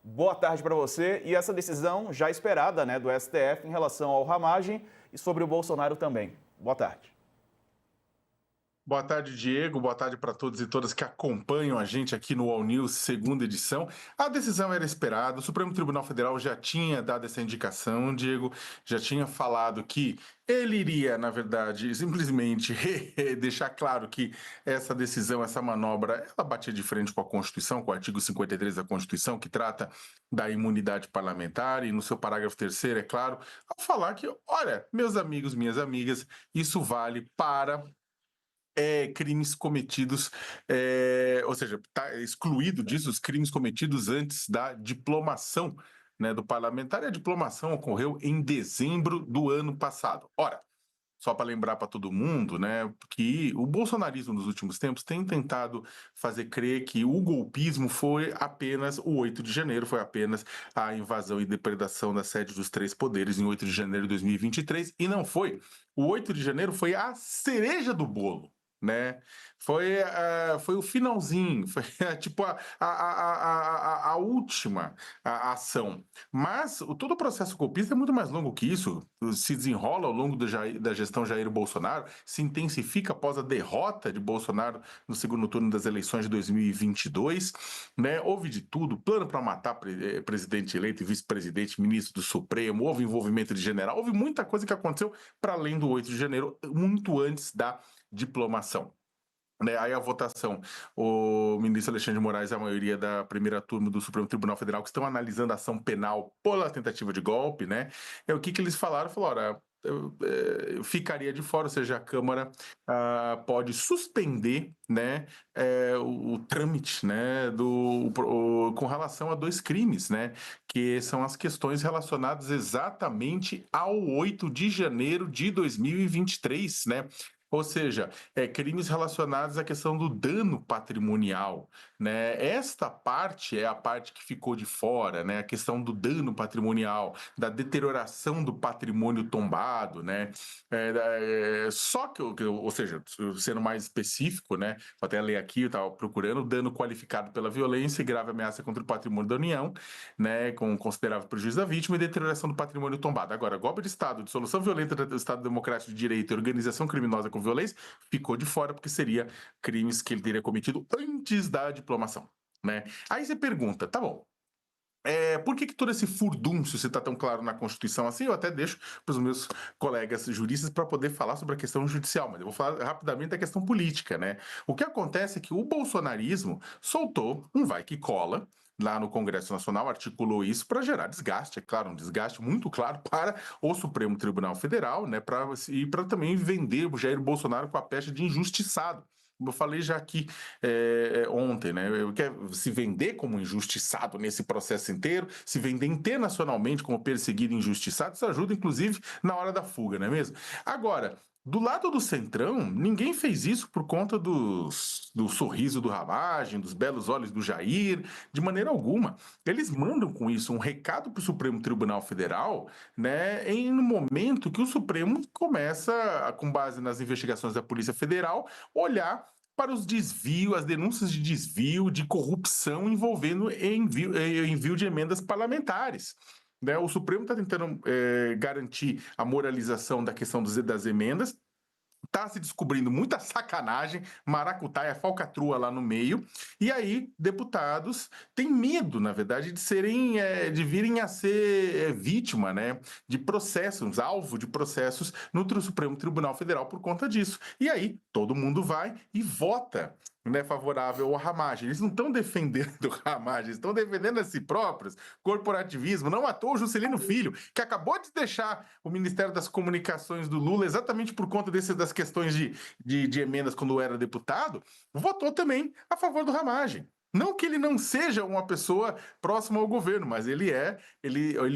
boa tarde para você. E essa decisão já esperada, né, do STF em relação ao Ramagem e sobre o Bolsonaro também. Boa tarde. Boa tarde, Diego. Boa tarde para todos e todas que acompanham a gente aqui no All News, segunda edição. A decisão era esperada, o Supremo Tribunal Federal já tinha dado essa indicação, Diego, já tinha falado que ele iria, na verdade, simplesmente deixar claro que essa decisão, essa manobra, ela batia de frente com a Constituição, com o artigo 53 da Constituição, que trata da imunidade parlamentar, e no seu parágrafo 3º, é claro, ao falar que, olha, meus amigos, minhas amigas, isso vale para crimes cometidos, ou seja, está excluído disso os crimes cometidos antes da diplomação, né, do parlamentar, e a diplomação ocorreu em dezembro do ano passado. Ora, só para lembrar para todo mundo, né, que o bolsonarismo nos últimos tempos tem tentado fazer crer que o golpismo foi apenas o 8 de janeiro, foi apenas a invasão e depredação da sede dos três poderes em 8 de janeiro de 2023, e não foi. O 8 de janeiro foi a cereja do bolo, né? Foi o finalzinho, foi tipo a última ação. Mas todo o processo golpista é muito mais longo que isso. Se desenrola ao longo da gestão Jair Bolsonaro, se intensifica após a derrota de Bolsonaro no segundo turno das eleições de 2022. Né? Houve de tudo, plano para matar presidente eleito e vice-presidente, ministro do Supremo, houve envolvimento de general, houve muita coisa que aconteceu para além do 8 de janeiro, muito antes da diplomação. Né, aí a votação, o ministro Alexandre de Moraes e a maioria da primeira turma do Supremo Tribunal Federal, que estão analisando a ação penal pela tentativa de golpe, né? O que eles falaram? Falaram, eu ficaria de fora, ou seja, a Câmara pode suspender, né, o trâmite, né, com relação a dois crimes, né, que são as questões relacionadas exatamente ao 8 de janeiro de 2023, né? Ou seja, crimes relacionados à questão do dano patrimonial, né? Esta parte é a parte que ficou de fora, né? A questão do dano patrimonial, da deterioração do patrimônio tombado, né? Só que, ou seja, sendo mais específico, né? Vou até ler aqui, eu estava procurando, dano qualificado pela violência e grave ameaça contra o patrimônio da União, né? Com considerável prejuízo da vítima e deterioração do patrimônio tombado. Agora, golpe de Estado, dissolução violenta do Estado Democrático de Direito e organização criminosa com violência, ficou de fora porque seria crimes que ele teria cometido antes da diplomação, né? Aí você pergunta, tá bom, por que todo esse furdúncio, se está tão claro na Constituição assim? Eu até deixo para os meus colegas juristas para poder falar sobre a questão judicial, mas eu vou falar rapidamente da questão política, né? O que acontece é que o bolsonarismo soltou um vai que cola lá no Congresso Nacional, articulou isso para gerar desgaste, é claro, um desgaste muito claro para o Supremo Tribunal Federal, né? E para também vender o Jair Bolsonaro com a pecha de injustiçado. Como eu falei já aqui ontem, né? Quer se vender como injustiçado nesse processo inteiro, se vender internacionalmente como perseguido e injustiçado, isso ajuda, inclusive, na hora da fuga, não é mesmo? Agora, do lado do Centrão, ninguém fez isso por conta do sorriso do Ramagem, dos belos olhos do Jair, de maneira alguma. Eles mandam com isso um recado para o Supremo Tribunal Federal, né, em um momento que o Supremo começa, com base nas investigações da Polícia Federal, olhar para os desvios, as denúncias de desvio, de corrupção envolvendo envio de emendas parlamentares. Né? O Supremo está tentando garantir a moralização da questão das emendas, está se descobrindo muita sacanagem, maracutaia, falcatrua lá no meio, e aí deputados têm medo, na verdade, de virem a ser vítima, né, de processos, alvo de processos no Supremo Tribunal Federal por conta disso. E aí todo mundo vai e vota, né, favorável ao Ramagem. Eles não estão defendendo o Ramagem, estão defendendo a si próprios, corporativismo. Não à toa o Juscelino Filho, que acabou de deixar o Ministério das Comunicações do Lula exatamente por conta das questões de emendas quando era deputado, votou também a favor do Ramagem. Não que ele não seja uma pessoa próxima ao governo, mas ele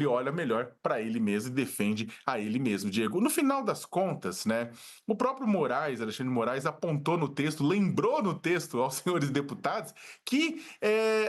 olha melhor para ele mesmo e defende a ele mesmo, Diego. No final das contas, né, o próprio Moraes, Alexandre de Moraes, apontou no texto, lembrou no texto aos senhores deputados que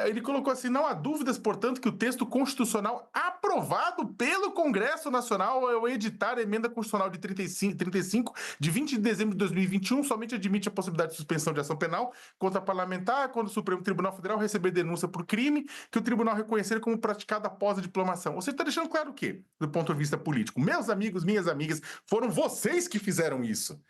ele colocou assim, não há dúvidas, portanto, que o texto constitucional aprovado pelo Congresso Nacional ao editar a emenda constitucional de 35 de 20 de dezembro de 2021 somente admite a possibilidade de suspensão de ação penal contra parlamentar quando o Supremo Tribunal Federal receber denúncia por crime que o tribunal reconhecer como praticado após a diplomação. Ou seja, está deixando claro o quê? Do ponto de vista político. Meus amigos, minhas amigas, foram vocês que fizeram isso.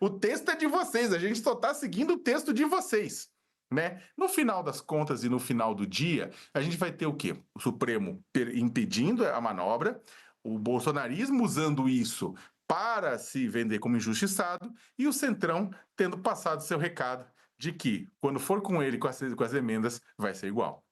O texto é de vocês, a gente só está seguindo o texto de vocês. Né? No final das contas e no final do dia, a gente vai ter o quê? O Supremo impedindo a manobra, o bolsonarismo usando isso para se vender como injustiçado e o Centrão tendo passado seu recado de que, quando for com ele com as emendas, vai ser igual.